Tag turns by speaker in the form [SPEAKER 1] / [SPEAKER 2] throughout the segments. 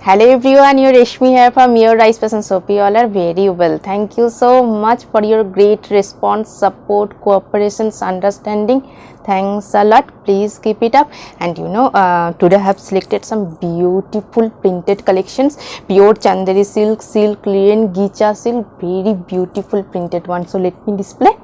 [SPEAKER 1] Hello everyone, your Reshmi here from your Rice Person Soap. You all are very well. Thank you so much for your great response, support, cooperations, understanding. Thanks a lot. Please keep it up. And today I have selected some beautiful printed collections. Pure Chanderi silk, silk linen, gicha silk, very beautiful printed one. So let me display.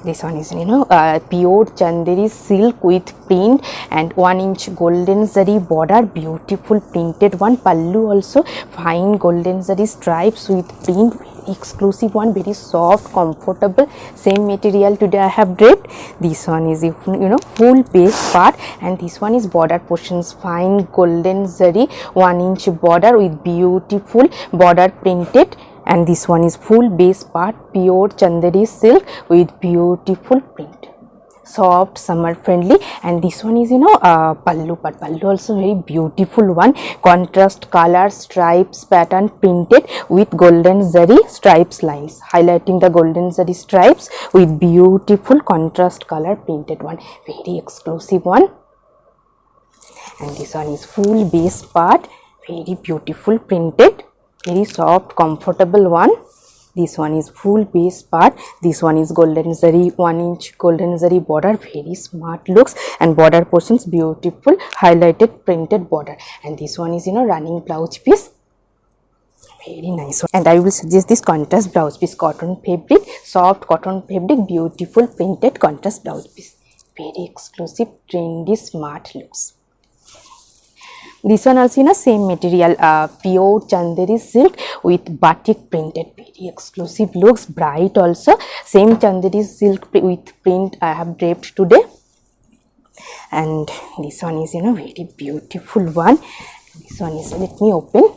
[SPEAKER 1] This one is pure Chanderi silk with print and 1-inch golden zari border, beautiful printed one. Pallu also fine golden zari stripes with print, very exclusive one, very soft, comfortable. Same material today I have draped. This one is full base part, and this one is border portions, fine golden zari 1-inch border with beautiful border printed. And this one is full base part, pure Chanderi silk with beautiful print, soft, summer friendly. And this one is pallu part, pallu also very beautiful one, contrast color, stripes pattern printed with golden zari stripes lines, highlighting the golden zari stripes with beautiful contrast color printed one, very exclusive one. And this one is full base part, very beautiful printed, very soft, comfortable one. This one is full base part. This one is golden zari, 1-inch golden zari border, very smart looks, and border portions beautiful highlighted printed border. And this one is running blouse piece, very nice one. And I will suggest this contrast blouse piece, cotton fabric, soft cotton fabric, beautiful printed contrast blouse piece, very exclusive, trendy, smart looks. This one also same material, pure Chanderi silk with batik printed, very exclusive looks, bright also. Same Chanderi silk with print I have draped today. And this one is very beautiful one. This one is, let me open.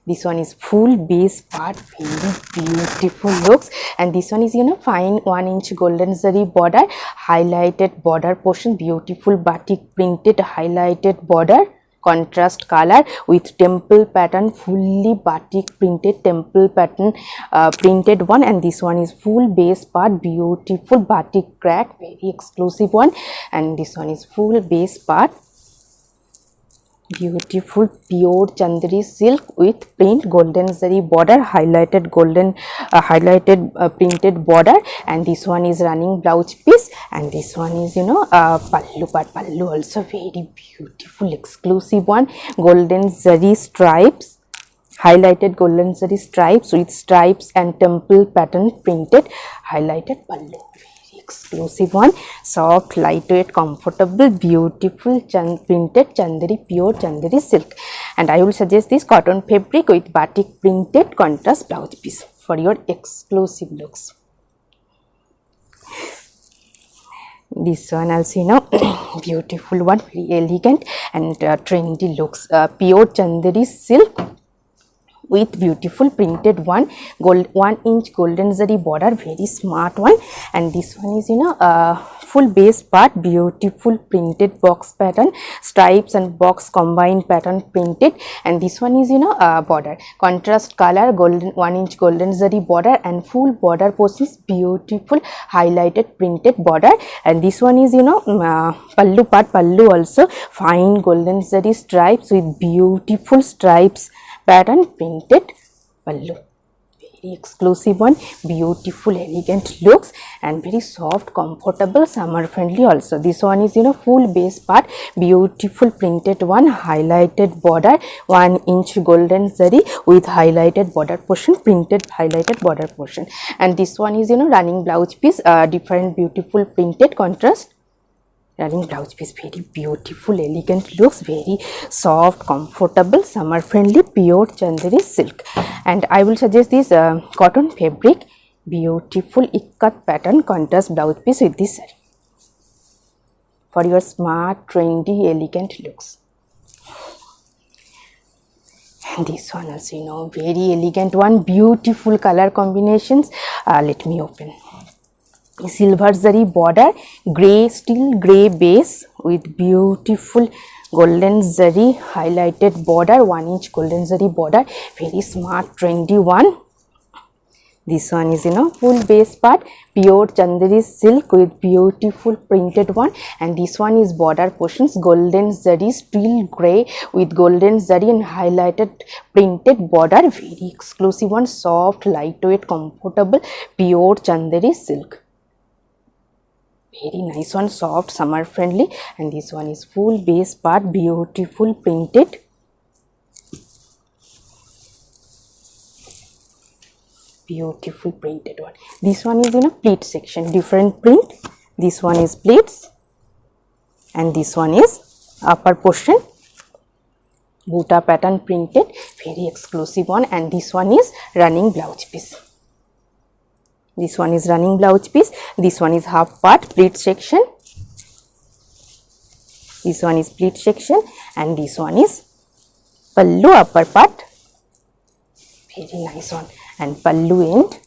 [SPEAKER 1] This one is full base part, very beautiful looks. And this one is fine 1-inch golden zari border, highlighted border portion, beautiful batik printed highlighted border, contrast color with temple pattern, fully batik printed temple pattern printed one. And this one is full base part, beautiful batik crack, very exclusive one. And this one is full base part, beautiful pure Chanderi silk with print, golden zari border, highlighted golden printed border. And this one is running blouse piece. And this one is pallu part, pallu also very beautiful, exclusive one, golden zari stripes, highlighted golden zari stripes with stripes and temple pattern printed highlighted pallu, exclusive one, soft, lightweight, comfortable, beautiful printed Chanderi, pure Chanderi silk. And I will suggest this cotton fabric with batik printed contrast blouse piece for your exclusive looks. This one also beautiful one, very elegant and trendy looks, pure Chanderi silk with beautiful printed one, 1-inch golden zari border, very smart one. And this one is full base part, beautiful printed box pattern, stripes and box combined pattern printed. And this one is border, contrast color, golden 1-inch golden zari border, and full border portions, beautiful highlighted printed border. And this one is pallu part, pallu also fine golden zari stripes with beautiful stripes pattern printed pallu, very exclusive one, beautiful elegant looks, and very soft, comfortable, summer friendly also. This one is full base part, beautiful printed one, highlighted border, 1-inch golden zari with highlighted border portion, printed highlighted border portion. And this one is running blouse piece, different beautiful printed contrast running blouse piece, very beautiful elegant looks, very soft, comfortable, summer friendly, pure Chanderi silk. And I will suggest this cotton fabric, beautiful ikat pattern contrast blouse piece with this saree for your smart, trendy, elegant looks. And this one also very elegant one, beautiful color combinations. Let me open. Silver zari border, grey, still grey base with beautiful golden zari highlighted border, 1-inch golden zari border, very smart, trendy one. This one is full base part, pure Chanderi silk with beautiful printed one, and this one is border portions, golden zari steel grey with golden zari and highlighted printed border, very exclusive one, soft, lightweight, comfortable, pure Chanderi silk. Very nice one, soft, summer friendly, and this one is full base part, beautiful printed. Beautiful printed one. This one is pleat section, different print. This one is pleats and this one is upper portion, Buta pattern printed, very exclusive one, and this one is running blouse piece. This one is running blouse piece. This one is half part pleat section. This one is pleat section and this one is pallu upper part. Very nice one. And pallu end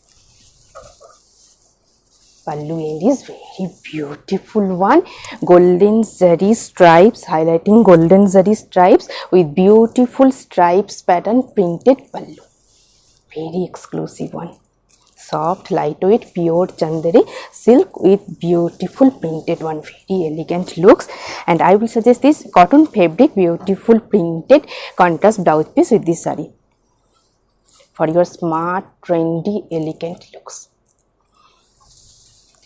[SPEAKER 1] is very beautiful one, golden zari stripes, highlighting golden zari stripes with beautiful stripes pattern printed pallu, very exclusive one, soft, lightweight, pure Chanderi silk with beautiful printed one, very elegant looks. And I will suggest this cotton fabric, beautiful printed contrast blouse piece with this saree for your smart, trendy, elegant looks.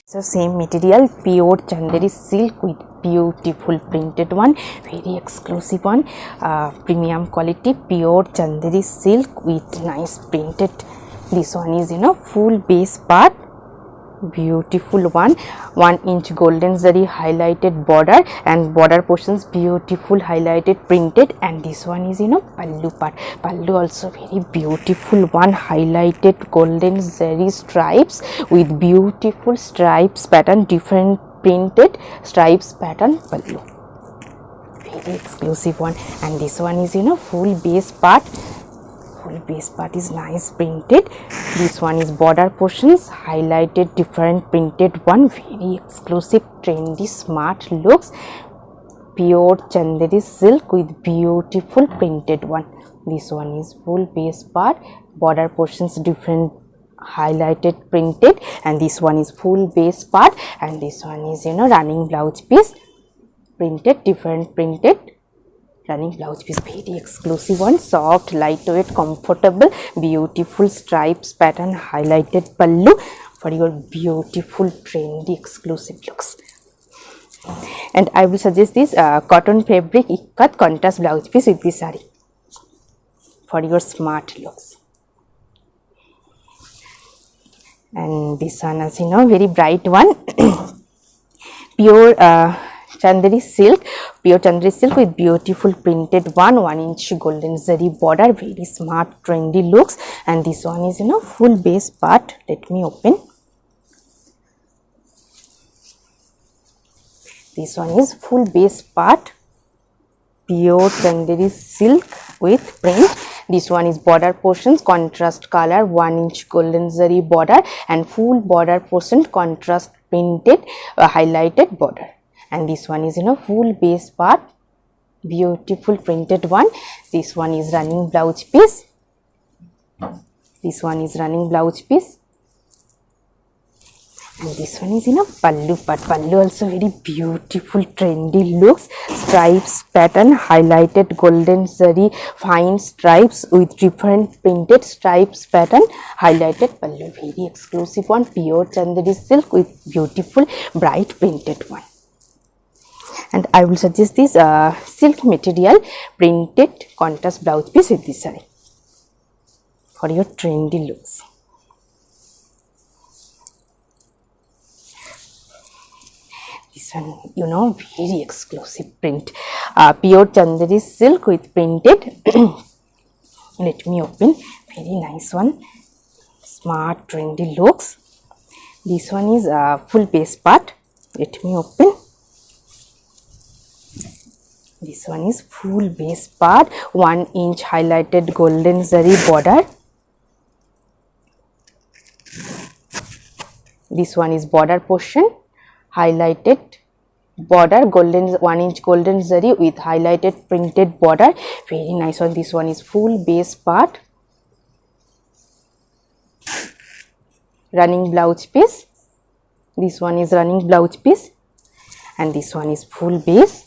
[SPEAKER 1] So same material, pure Chanderi silk with beautiful printed one, very exclusive one, premium quality, pure Chanderi silk with nice printed. This one is full base part, beautiful one, 1 inch golden zari highlighted border and border portions beautiful highlighted printed, and this one is pallu part, pallu also very beautiful one, highlighted golden zari stripes with beautiful stripes pattern, different printed stripes pattern pallu, very exclusive one. And this one is full base part, full base part is nice printed. This one is border portions highlighted different printed one, very exclusive, trendy, smart looks, pure Chanderi silk with beautiful printed one. This one is full base part, border portions different highlighted printed, and this one is full base part, and this one is running blouse piece printed, different printed running blouse piece, very exclusive one, soft, lightweight, comfortable, beautiful stripes pattern highlighted pallu for your beautiful, trendy, exclusive looks. And I will suggest this cotton fabric ikat contrast blouse piece with this saree for your smart looks. And this one is very bright one, pure Chanderi silk, pure Chanderi silk with beautiful printed one, 1 inch golden zari border, very smart, trendy looks. And this one is full base part. Let me open. This one is full base part, pure Chanderi silk with print. This one is border portions, contrast color, 1 inch golden zari border and full border portion contrast printed highlighted border. And this one is full base part, beautiful printed one. This one is running blouse piece. This one is running blouse piece. And this one is pallu part. Pallu also very beautiful, trendy looks, stripes pattern highlighted golden zari, fine stripes with different printed stripes pattern highlighted pallu, very exclusive one, pure Chanderi silk with beautiful bright printed one. And I will suggest this silk material printed contrast blouse piece with this saree for your trendy looks. This one, very exclusive print, pure Chanderi silk with printed. Let me open. Very nice one, smart, trendy looks. This one is full base part. Let me open. This one is full base part, 1 inch highlighted golden zari border. This one is border portion, highlighted border, golden 1 inch golden zari with highlighted printed border, very nice one. This one is full base part, running blouse piece. This one is running blouse piece, and this one is full base.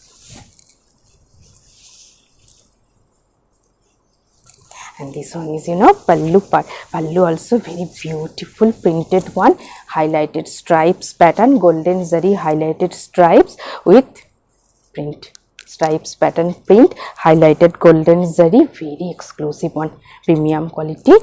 [SPEAKER 1] And this one is pallu part. Pallu also very beautiful printed one, highlighted stripes pattern, golden zari highlighted stripes with print, stripes pattern print, highlighted golden zari, very exclusive one, premium quality,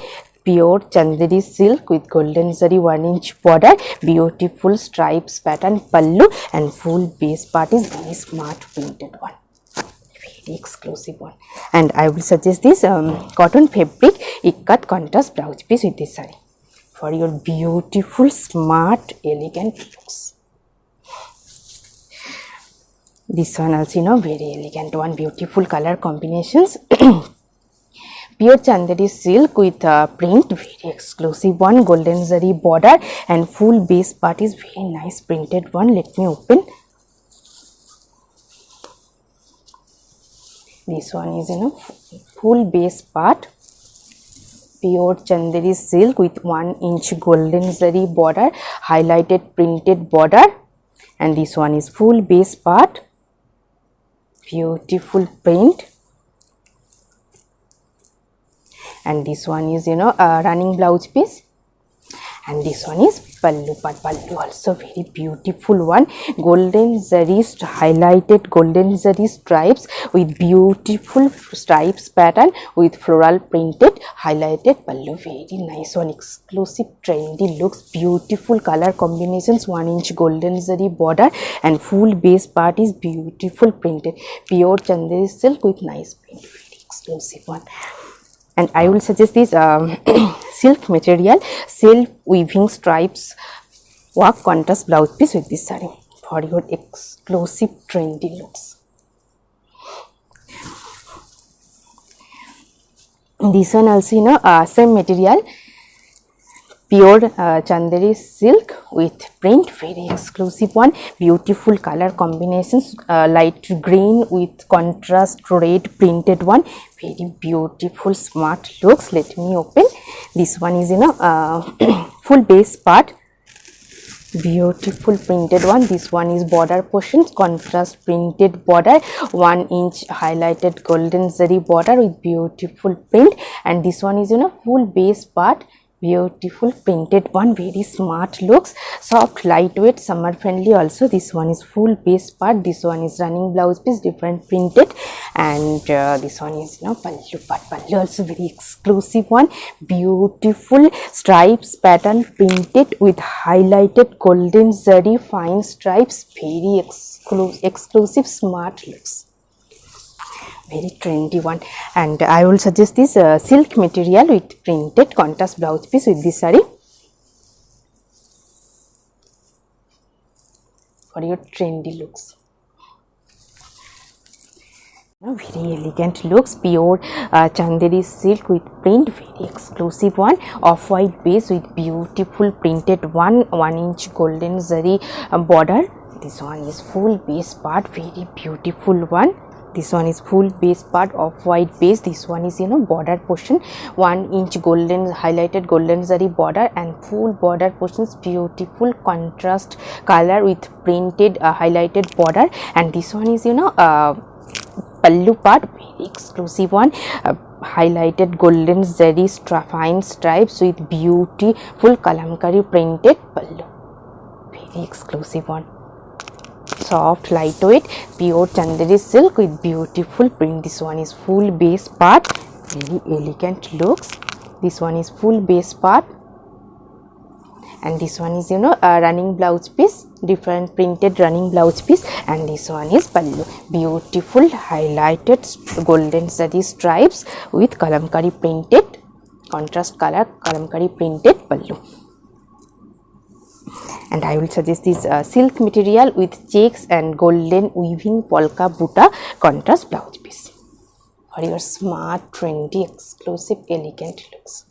[SPEAKER 1] pure chanderi silk with golden zari 1-inch border, beautiful stripes pattern pallu, and full base part is very smart printed one, very exclusive one. And I will suggest this cotton fabric ikat contrast blouse piece with this saree for your beautiful, smart, elegant looks. This one also very elegant one, beautiful color combinations. Pure chanderi silk with print, very exclusive one, golden zari border, and full base part is very nice printed one. Let me open. This one is full base part, pure chanderi silk with 1-inch golden zari border, highlighted printed border, and this one is full base part, beautiful print, and this one is running blouse piece, and this one is pallu part. Pallu also very beautiful one, golden zari highlighted golden zari stripes with beautiful stripes pattern with floral printed highlighted pallu, very nice one, exclusive trendy looks, beautiful color combinations, 1-inch golden zari border, and full base part is beautiful printed, pure chanderi silk with nice print, very exclusive one. And I will suggest this silk material, self weaving stripes work contrast blouse piece with this saree for your exclusive trendy looks. This one also same material, pure chanderi silk with print, very exclusive one, beautiful color combinations, light green with contrast red printed one, very beautiful smart looks. Let me open. This one is full base part, beautiful printed one. This one is border portion, contrast printed border, 1-inch highlighted golden zari border with beautiful print, and this one is full base part, beautiful printed one, very smart looks, soft, lightweight, summer friendly also. This one is full base part, this one is running blouse piece, different printed, and this one is pallu part. Pallu also very exclusive one, beautiful stripes pattern printed with highlighted golden zari fine stripes, very exclusive smart looks, very trendy one. And I will suggest this silk material with printed contrast blouse piece with this saree for your trendy looks. Very elegant looks, pure chanderi silk with print, very exclusive one, off-white base with beautiful printed 1-inch golden zari border. This one is full base part, very beautiful one. This one is full base part of white base. This one is border portion, 1-inch golden highlighted golden zari border, and full border portions, beautiful contrast color with printed highlighted border. And this one is pallu part, very exclusive one, highlighted golden zari fine stripes with beautiful kalamkari printed pallu, very exclusive one, soft, lightweight, pure chanderi silk with beautiful print. This one is full base part, very elegant looks. This one is full base part, and this one is running blouse piece, different printed running blouse piece, and this one is pallu, beautiful highlighted golden zari stripes with kalamkari printed, contrast color kalamkari printed pallu. And I will suggest this silk material with checks and golden weaving polka butta contrast blouse piece for your smart, trendy, exclusive, elegant looks.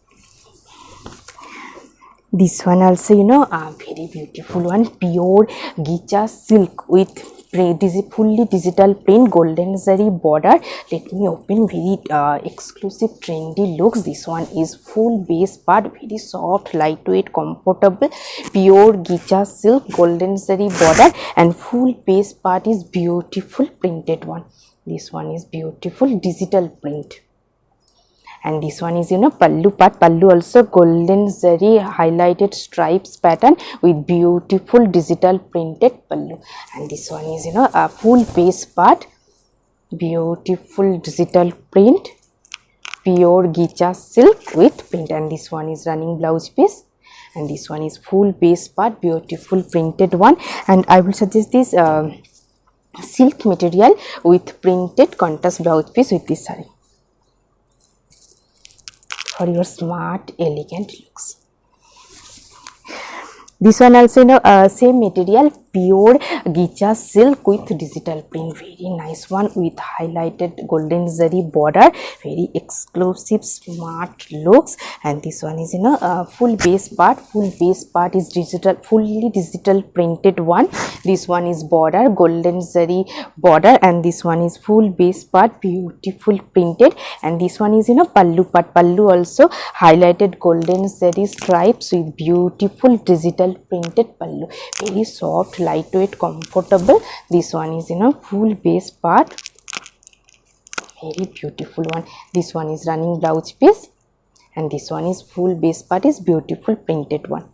[SPEAKER 1] This one also a very beautiful one, pure gicha silk with fully digital print golden zari border. Let me open. Very exclusive trendy looks. This one is full base part, very soft, lightweight, comfortable, pure gicha silk golden zari border, and full base part is beautiful printed one. This one is beautiful digital print. And this one is pallu part. Pallu also golden zari highlighted stripes pattern with beautiful digital printed pallu. And this one is a full base part, beautiful digital print, pure gicha silk with print. And this one is running blouse piece, and this one is full base part, beautiful printed one. And I will suggest this silk material with printed contrast blouse piece with this saree for your smart elegant looks. This one also same material, pure gicha silk with digital print, very nice one with highlighted golden zari border, very exclusive smart looks. And this one is full base part. Full base part is digital, fully digital printed one. This one is border, golden zari border, and this one is full base part, beautiful printed. And this one is pallu part. Pallu also highlighted golden zari stripes with beautiful digital printed pallu, very soft, lightweight, comfortable. This one is full base part, very beautiful one. This one is running blouse piece, and this one is full base part is beautiful printed one,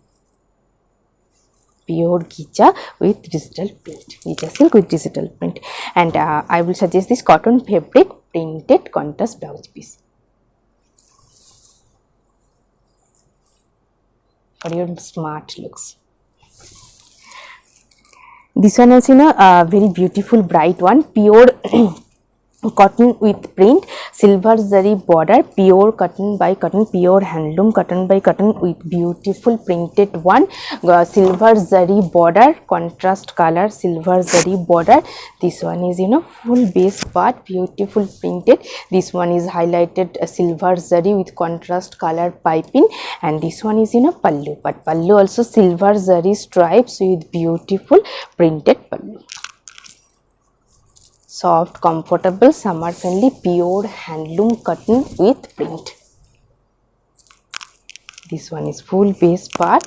[SPEAKER 1] pure gicha with digital print, gicha silk with digital print. And I will suggest this cotton fabric printed contrast blouse piece for your smart looks. This one is very beautiful bright one, pure cotton with print, silver zari border, pure cotton by cotton, pure handloom cotton by cotton with beautiful printed one, silver zari border, contrast color silver zari border. This one is full base part, beautiful printed. This one is highlighted silver zari with contrast color piping. And this one is pallu, but pallu also silver zari stripes with beautiful printed pallu. Soft, comfortable, summer friendly, pure handloom cotton with print. This one is full base part,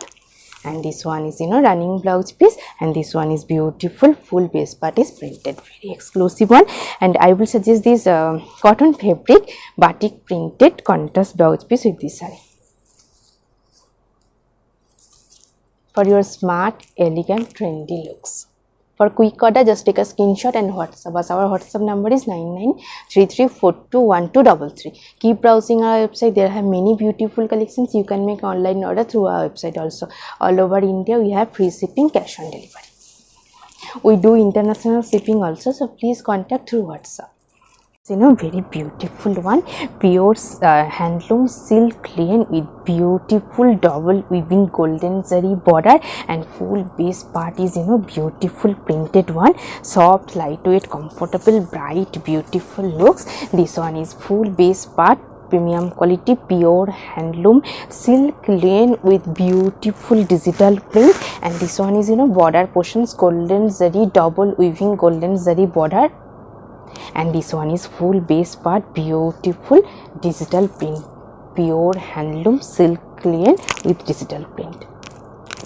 [SPEAKER 1] and this one is running blouse piece, and this one is beautiful full base part is printed, very exclusive one. And I will suggest this cotton fabric batik printed contrast blouse piece with this saree for your smart, elegant, trendy looks. For quick order, just take a screenshot and WhatsApp us. Our WhatsApp number is 9933421233. Keep browsing our website. There are many beautiful collections. You can make online order through our website also. All over India, we have free shipping, cash on delivery. We do international shipping also, so please contact through WhatsApp. Very beautiful one, pure handloom silk linen with beautiful double weaving golden zari border, and full base part is beautiful printed one, soft, lightweight, comfortable, bright, beautiful looks. This one is full base part, premium quality, pure handloom silk linen with beautiful digital print. And this one is border portions golden zari, double weaving golden zari border. And this one is full base part, beautiful digital print, pure handloom silk linen with digital print,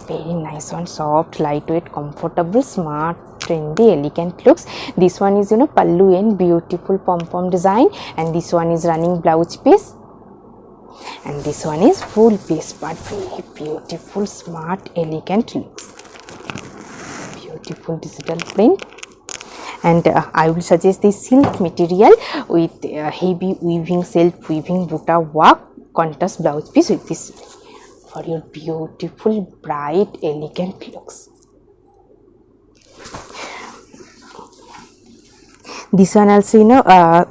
[SPEAKER 1] very nice one, soft, lightweight, comfortable, smart, trendy, elegant looks. This one is pallu and beautiful pom-pom design, and this one is running blouse piece, and this one is full base part, very beautiful, smart, elegant looks, beautiful digital print. And I will suggest this silk material with heavy weaving, self weaving buta work contrast blouse piece with this for your beautiful, bright, elegant looks. This one also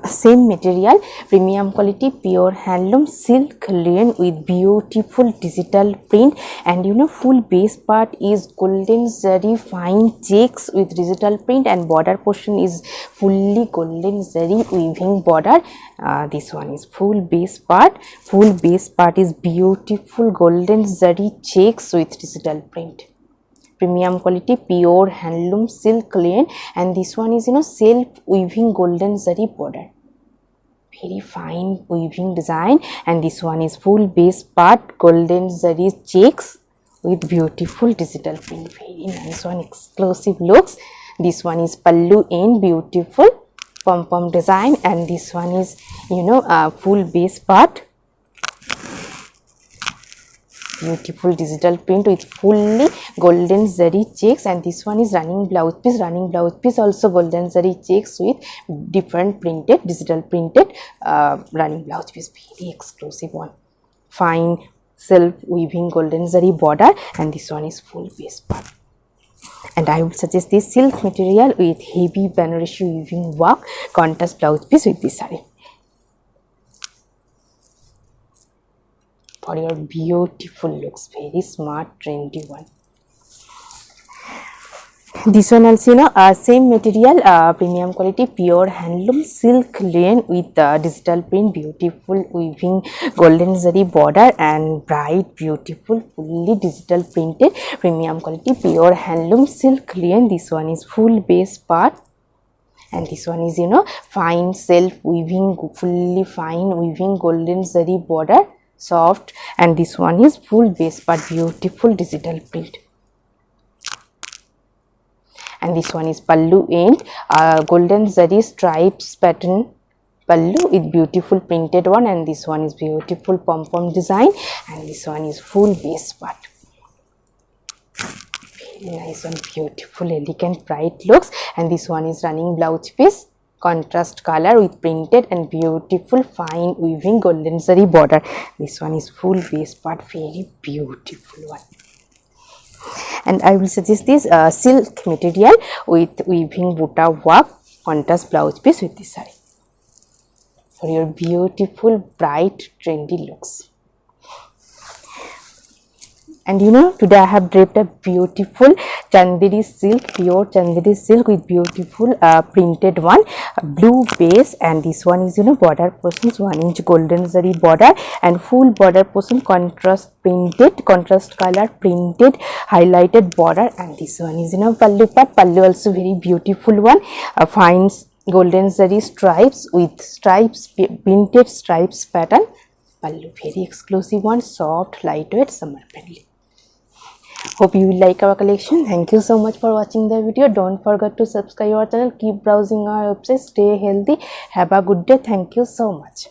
[SPEAKER 1] same material, premium quality, pure handloom silk linen with beautiful digital print, and full base part is golden zari fine checks with digital print, and border portion is fully golden zari weaving border. This one is full base part is beautiful golden zari checks with digital print, premium quality pure handloom silk linen, and this one is self weaving golden zari border, very fine weaving design, and this one is full base part golden zari checks with beautiful digital print, very nice one, exclusive looks. This one is pallu in beautiful pom pom design, and this one is full base part, beautiful digital print with fully golden zari checks, and this one is running blouse piece, also golden zari checks with different printed digital printed running blouse piece, very exclusive one, fine self weaving golden zari border, and this one is full base part. And I would suggest this silk material with heavy Banarasi weaving work, contrast blouse piece with this saree for your beautiful looks, very smart trendy one. This one also same material, premium quality pure handloom silk linen with digital print, beautiful weaving golden zari border, and bright beautiful fully digital printed premium quality pure handloom silk linen. This one is full base part, and this one is fine self weaving, fully fine weaving golden zari border, soft, and this one is full base part, beautiful digital print. And this one is pallu in golden zari stripes pattern pallu with beautiful printed one, and this one is beautiful pom pom design, and this one is full base part, very nice one, beautiful elegant bright looks, and this one is running blouse piece, contrast color with printed and beautiful fine weaving golden zari border. This one is full base part, very beautiful one. And I will suggest this silk material with weaving butta work, contrast blouse piece with this saree for your beautiful bright trendy looks. And today I have draped a beautiful Chanderi silk, pure Chanderi silk with beautiful printed one, blue base, and this one is border portions 1 inch golden zari border, and full border portion contrast printed, contrast color printed highlighted border, and this one is pallu part, pallu also very beautiful one, fine golden zari stripes with stripes, printed stripes pattern pallu, very exclusive one, soft lightweight summer friendly. Hope you will like our collection. Thank you so much for watching the video. Don't forget to subscribe our channel. Keep browsing our website. Stay healthy. Have a good day. Thank you so much.